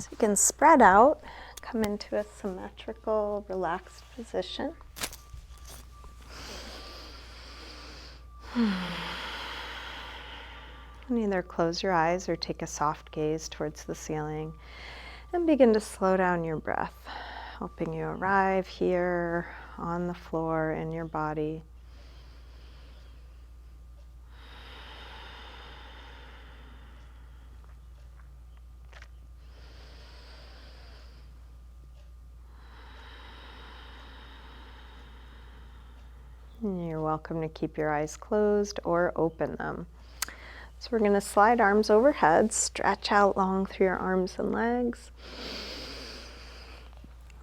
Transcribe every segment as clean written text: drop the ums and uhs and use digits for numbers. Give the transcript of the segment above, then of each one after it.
So you can spread out, come into a symmetrical, relaxed position. And either close your eyes or take a soft gaze towards the ceiling and begin to slow down your breath, helping you arrive here on the floor in your body. And you're welcome to keep your eyes closed or open them. So we're going to slide arms overhead, stretch out long through your arms and legs.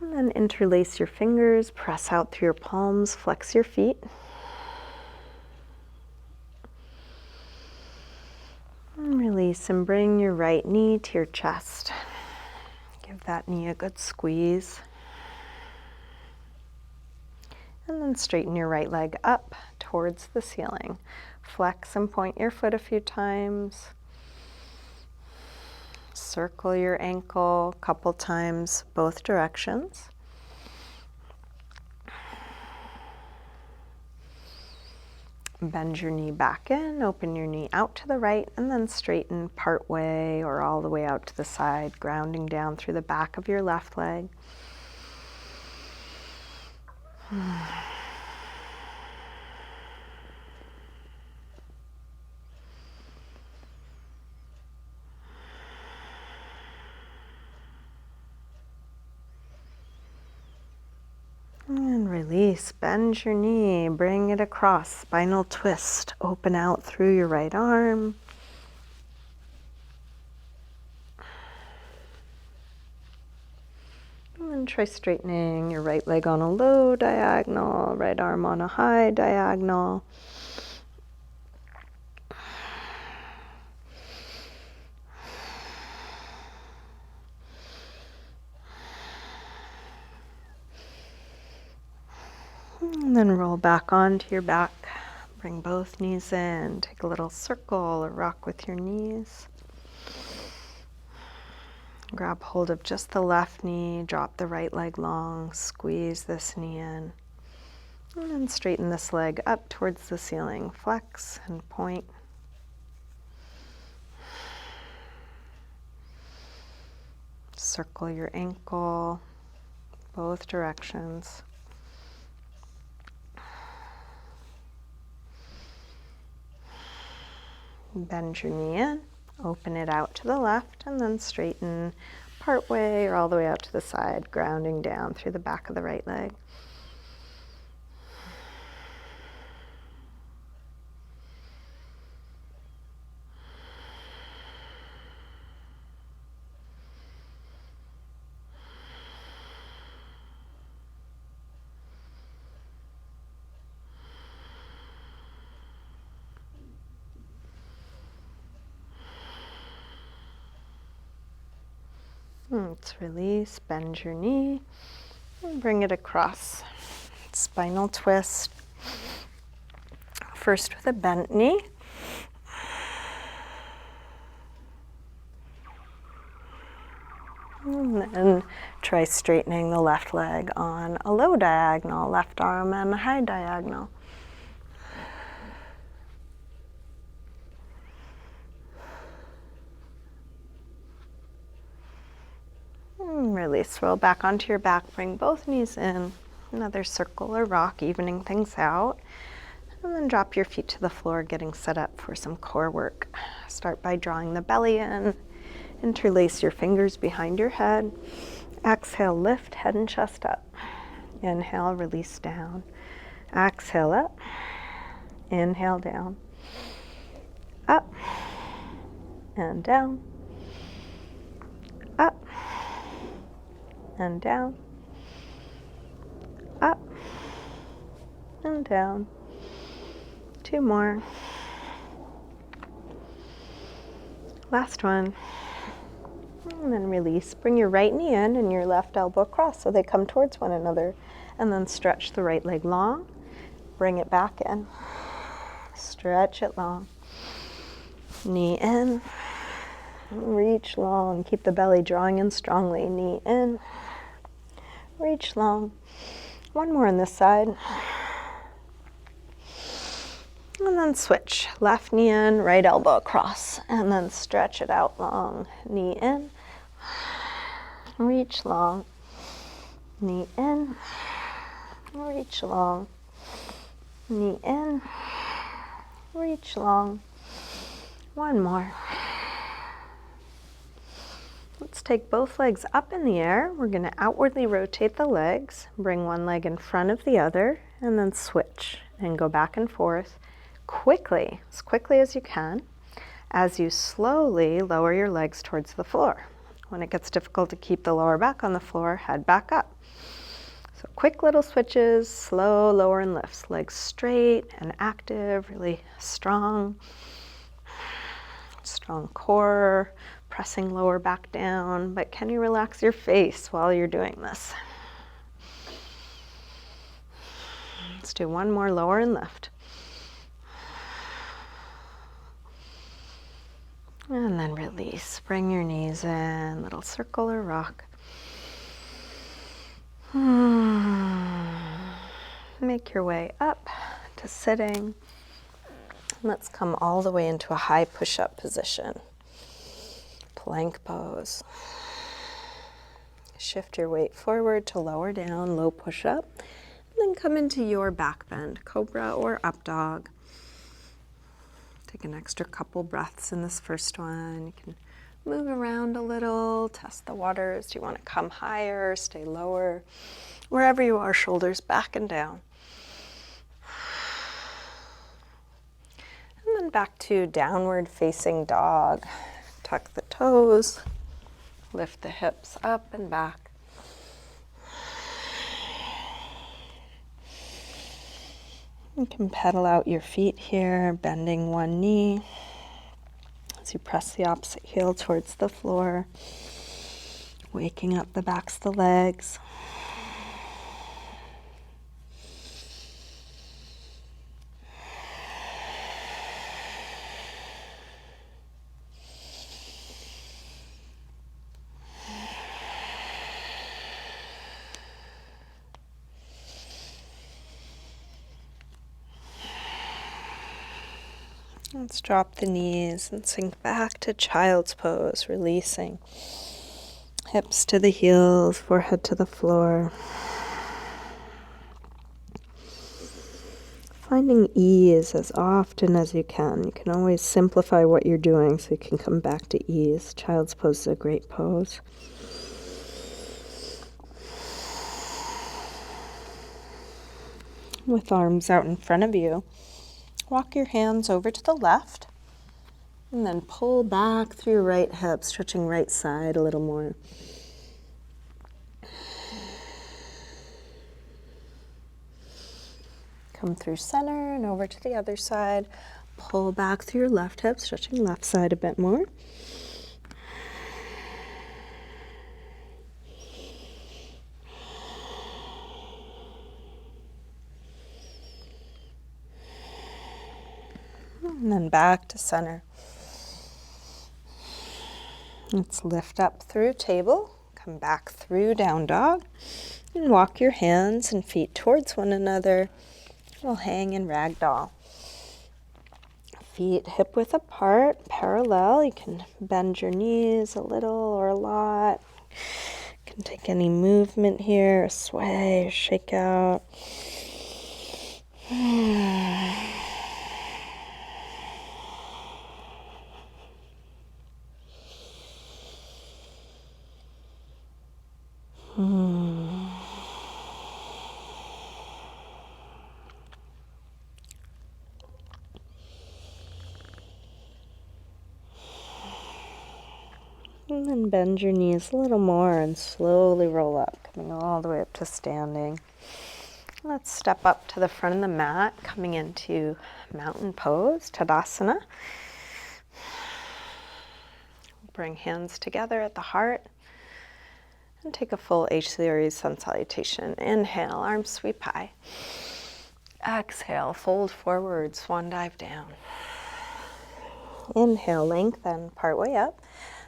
And then interlace your fingers, press out through your palms, flex your feet. And release and bring your right knee to your chest. Give that knee a good squeeze. And then straighten your right leg up towards the ceiling. Flex and point your foot a few times. Circle your ankle a couple times, both directions. Bend your knee back in, open your knee out to the right, and then straighten part way or all the way out to the side, grounding down through the back of your left leg. And release, bend your knee, bring it across, spinal twist, open out through your right arm. And then try straightening your right leg on a low diagonal, right arm on a high diagonal. And then roll back onto your back. Bring both knees in. Take a little circle or rock with your knees. Grab hold of just the left knee. Drop the right leg long. Squeeze this knee in. And then straighten this leg up towards the ceiling. Flex and point. Circle your ankle, both directions. Bend your knee in, open it out to the left, and then straighten part way or all the way out to the side, grounding down through the back of the right leg. Let's release, bend your knee, and bring it across. Spinal twist. First with a bent knee. And then try straightening the left leg on a low diagonal, left arm and a high diagonal. Release, roll back onto your back, bring both knees in, another circle or rock, evening things out, and then drop your feet to the floor, getting set up for some core work. Start by drawing the belly in, interlace your fingers behind your head, exhale, lift head and chest up, inhale, release down, exhale up, inhale down, up and down, up and down, up and down. Two more. Last one. And then release. Bring your right knee in and your left elbow across so they come towards one another. And then stretch the right leg long. Bring it back in. Stretch it long. Knee in, Reach long, keep the belly drawing in strongly. Knee in, reach long. One more on this side. And then switch. Left knee in, right elbow across. And then stretch it out long. Knee in, reach long. Knee in, reach long. Knee in, reach long. One more. Let's take both legs up in the air. We're going to outwardly rotate the legs, bring one leg in front of the other, and then switch and go back and forth quickly as you can, as you slowly lower your legs towards the floor. When it gets difficult to keep the lower back on the floor, head back up. So quick little switches, slow lower and lifts, legs straight and active, really strong core, pressing lower back down, but can you relax your face while you're doing this? Let's do one more lower and lift. And then release. Bring your knees in, little circle or rock. Make your way up to sitting. Let's come all the way into a high push-up position. Plank pose. Shift your weight forward to lower down, low push-up. And then come into your back bend, cobra or up dog. Take an extra couple breaths in this first one. You can move around a little, test the waters. Do you want to come higher, stay lower? Wherever you are, shoulders back and down. And then back to downward facing dog. Tuck the toes, lift the hips up and back. You can pedal out your feet here, bending one knee as you press the opposite heel towards the floor, waking up the backs of the legs. Let's drop the knees and sink back to child's pose, releasing. Hips to the heels, forehead to the floor. Finding ease as often as you can. You can always simplify what you're doing so you can come back to ease. Child's pose is a great pose. With arms out in front of you, walk your hands over to the left and then pull back through your right hip, stretching right side a little more. Come through center and over to the other side. Pull back through your left hip, stretching left side a bit more. And then back to center. Let's lift up through table, come back through down dog, and walk your hands and feet towards one another. We'll hang in ragdoll. Feet hip width apart, parallel. You can bend your knees a little or a lot. You can take any movement here, a sway, shake out. And then bend your knees a little more and slowly roll up, coming all the way up to standing. Let's step up to the front of the mat, coming into mountain pose, Tadasana. Bring hands together at the heart and take a full H series sun salutation. Inhale, arms sweep high. Exhale, fold forward, swan dive down. Inhale, lengthen, part way up.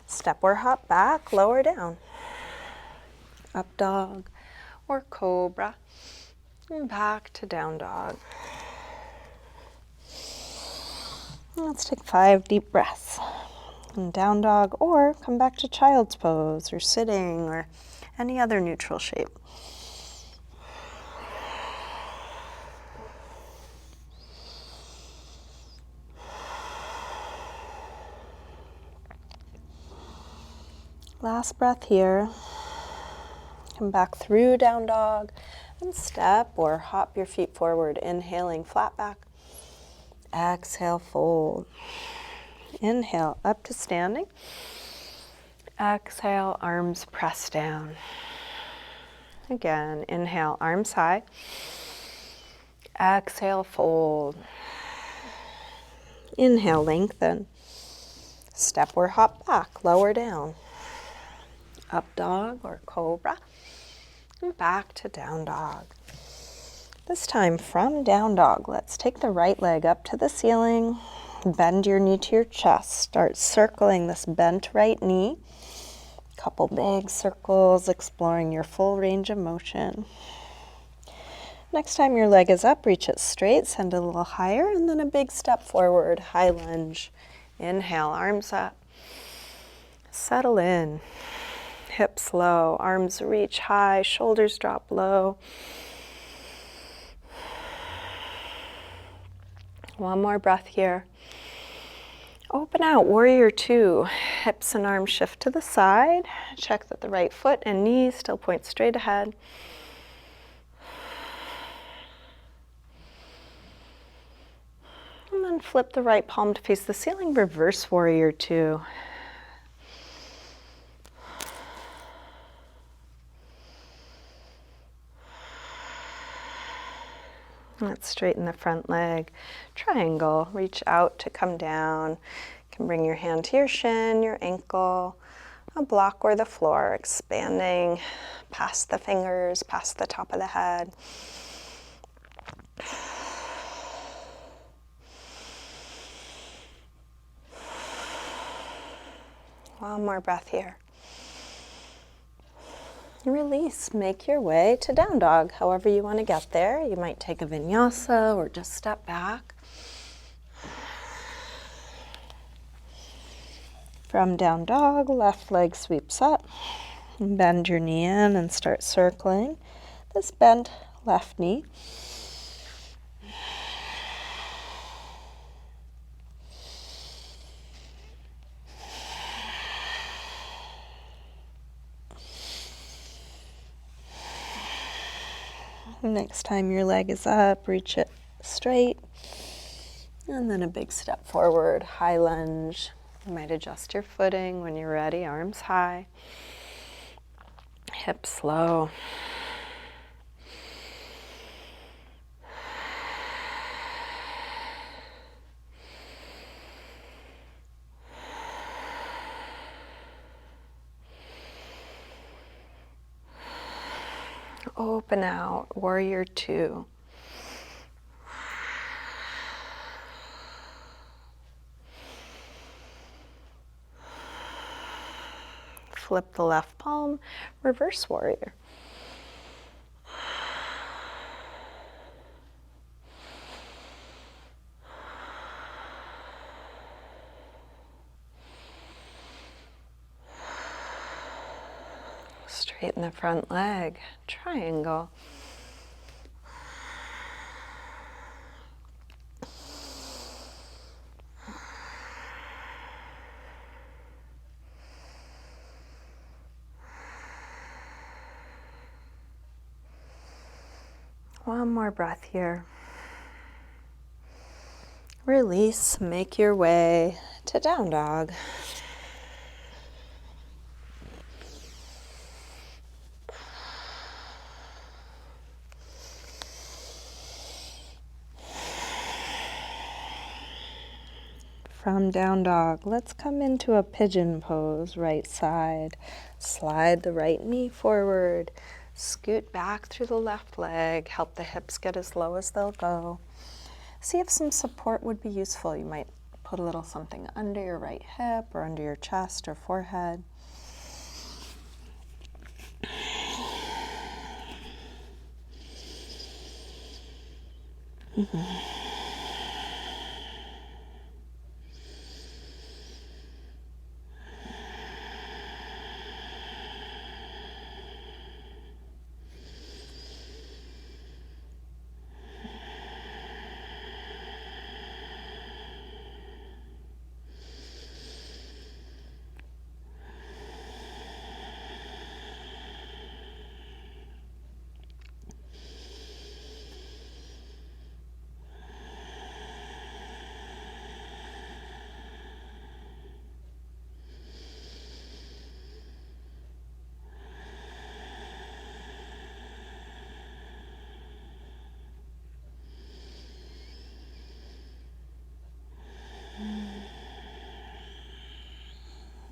Step or hop back, lower down. Up dog or cobra. And back to down dog. Let's take 5 deep breaths. And down dog, or come back to child's pose or sitting or any other neutral shape. Last breath here. Come back through down dog and step or hop your feet forward, inhaling flat back. Exhale, fold. Inhale, up to standing. Exhale, arms press down. Again, inhale, arms high. Exhale, fold. Inhale, lengthen. Step or hop back, lower down. Up dog or cobra. And back to down dog. This time from down dog, let's take the right leg up to the ceiling. Bend your knee to your chest. Start circling this bent right knee. Couple big circles, exploring your full range of motion. Next time your leg is up, reach it straight, send it a little higher, and then a big step forward, high lunge. Inhale, arms up. Settle in. Hips low, arms reach high, shoulders drop low. One more breath here. Open out, warrior two. Hips and arms shift to the side. Check that the right foot and knees still point straight ahead. And then flip the right palm to face the ceiling, reverse warrior two. Let's straighten the front leg. Triangle, reach out to come down. You can bring your hand to your shin, your ankle, a block or the floor, expanding past the fingers, past the top of the head. One more breath here. Release, make your way to down dog. However you want to get there. You might take a vinyasa or just step back. From down dog, left leg sweeps up. Bend your knee in and start circling this bent left knee. Next time your leg is up, reach it straight. And then a big step forward, high lunge. You might adjust your footing when you're ready, arms high. Hips low. Open out, warrior two. Flip the left palm, reverse warrior. Straighten the front leg, triangle. One more breath here. Release, make your way to down dog. From down dog, let's come into a pigeon pose, right side. Slide the right knee forward. Scoot back through the left leg. Help the hips get as low as they'll go. See if some support would be useful. You might put a little something under your right hip or under your chest or forehead.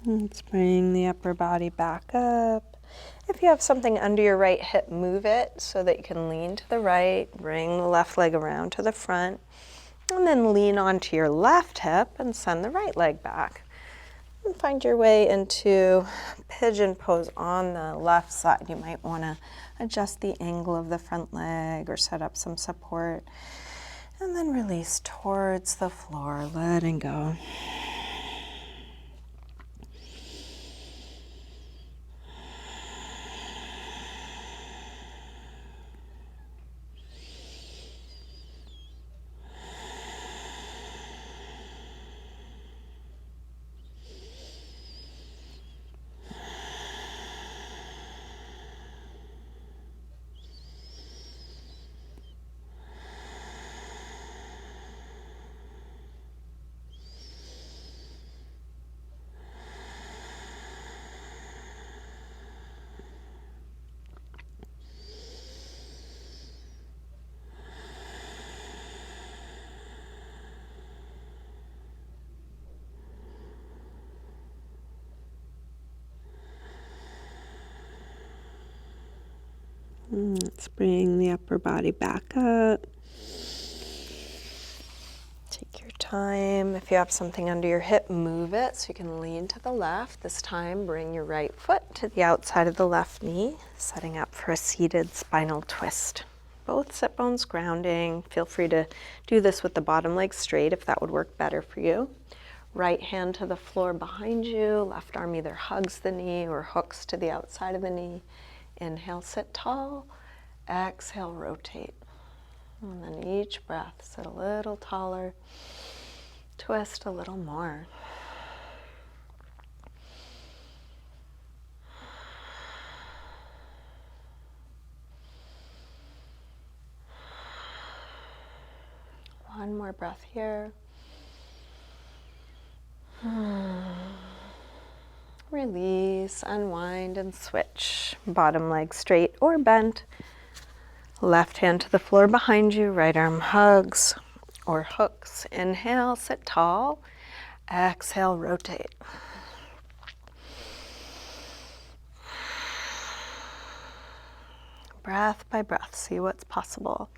Let's bring the upper body back up. If you have something under your right hip, move it so that you can lean to the right, bring the left leg around to the front, and then lean onto your left hip and send the right leg back. And find your way into pigeon pose on the left side. You might want to adjust the angle of the front leg or set up some support. And then release towards the floor, letting go. Let's bring the upper body back up. Take your time. If you have something under your hip, move it so you can lean to the left. This time, bring your right foot to the outside of the left knee, setting up for a seated spinal twist. Both sit bones grounding. Feel free to do this with the bottom leg straight if that would work better for you. Right hand to the floor behind you. Left arm either hugs the knee or hooks to the outside of the knee. Inhale, sit tall. Exhale, rotate. And then each breath, sit a little taller. Twist a little more. One more breath here. Release, unwind, and switch. Bottom leg straight or bent. Left hand to the floor behind you. Right arm hugs or hooks. Inhale, sit tall. Exhale, rotate. Breath by breath, see what's possible.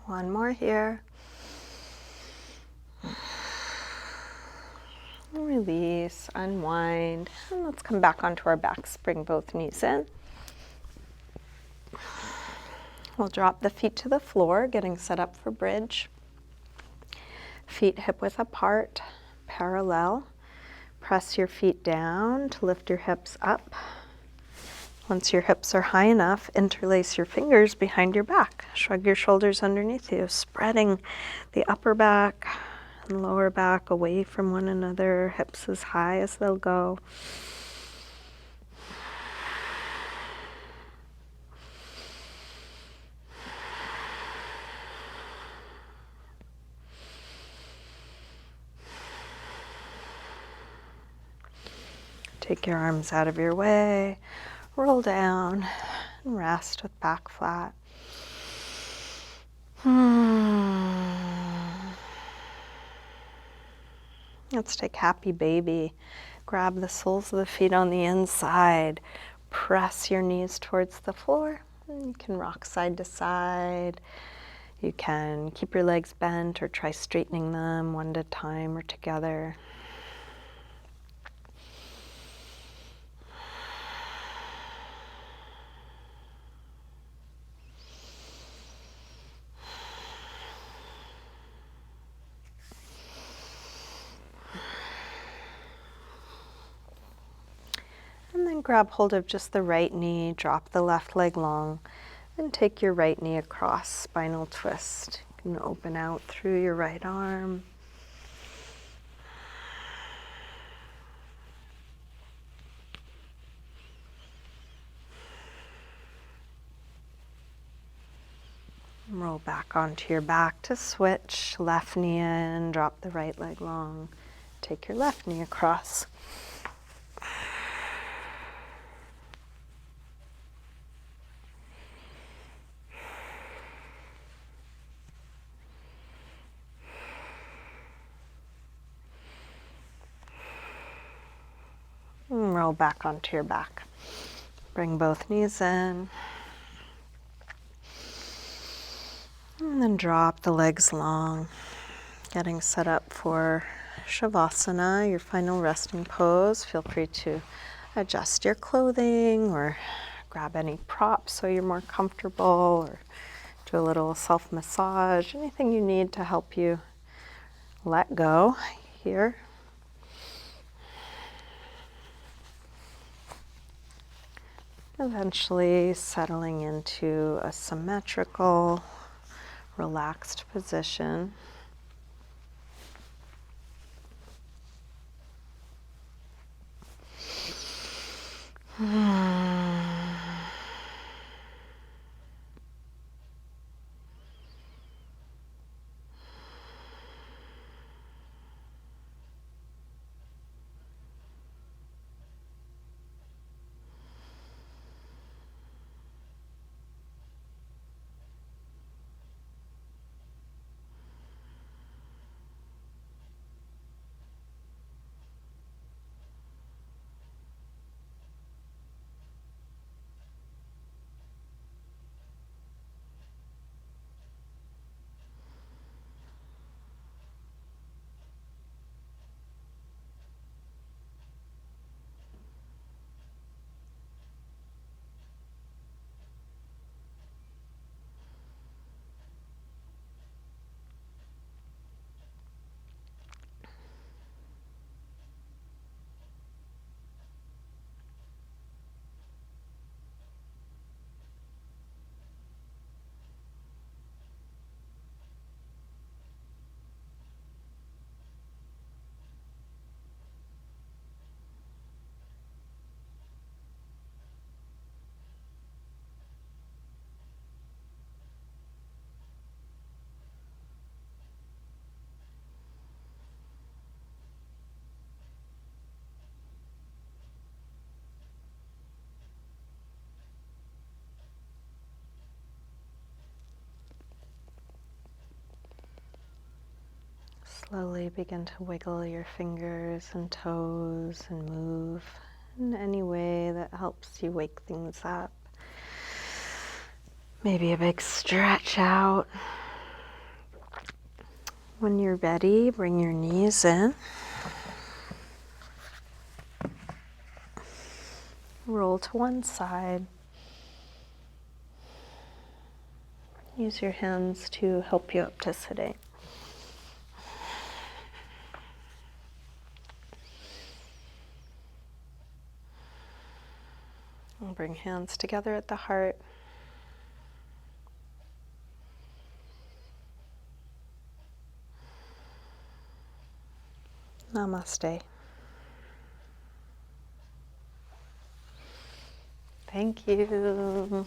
One more here. Release, unwind, and let's come back onto our backs. Bring both knees in. We'll drop the feet to the floor, getting set up for bridge. Feet hip width apart, parallel. Press your feet down to lift your hips up. Once your hips are high enough, interlace your fingers behind your back. Shrug your shoulders underneath you, spreading the upper back and lower back away from one another, hips as high as they'll go. Take your arms out of your way. Roll down and rest with back flat. Let's take happy baby. Grab the soles of the feet on the inside. Press your knees towards the floor. And you can rock side to side. You can keep your legs bent or try straightening them one at a time or together. And then grab hold of just the right knee, drop the left leg long, and take your right knee across, spinal twist. You can open out through your right arm. Roll back onto your back to switch. Left knee in, drop the right leg long. Take your left knee across. And roll back onto your back. Bring both knees in. And then drop the legs long. Getting set up for Shavasana, your final resting pose. Feel free to adjust your clothing or grab any props so you're more comfortable, or do a little self-massage, anything you need to help you let go here. Eventually settling into a symmetrical, relaxed position. Slowly begin to wiggle your fingers and toes and move in any way that helps you wake things up. Maybe a big stretch out. When you're ready, bring your knees in. Roll to one side. Use your hands to help you up to sitting. And bring hands together at the heart. Namaste. Thank you.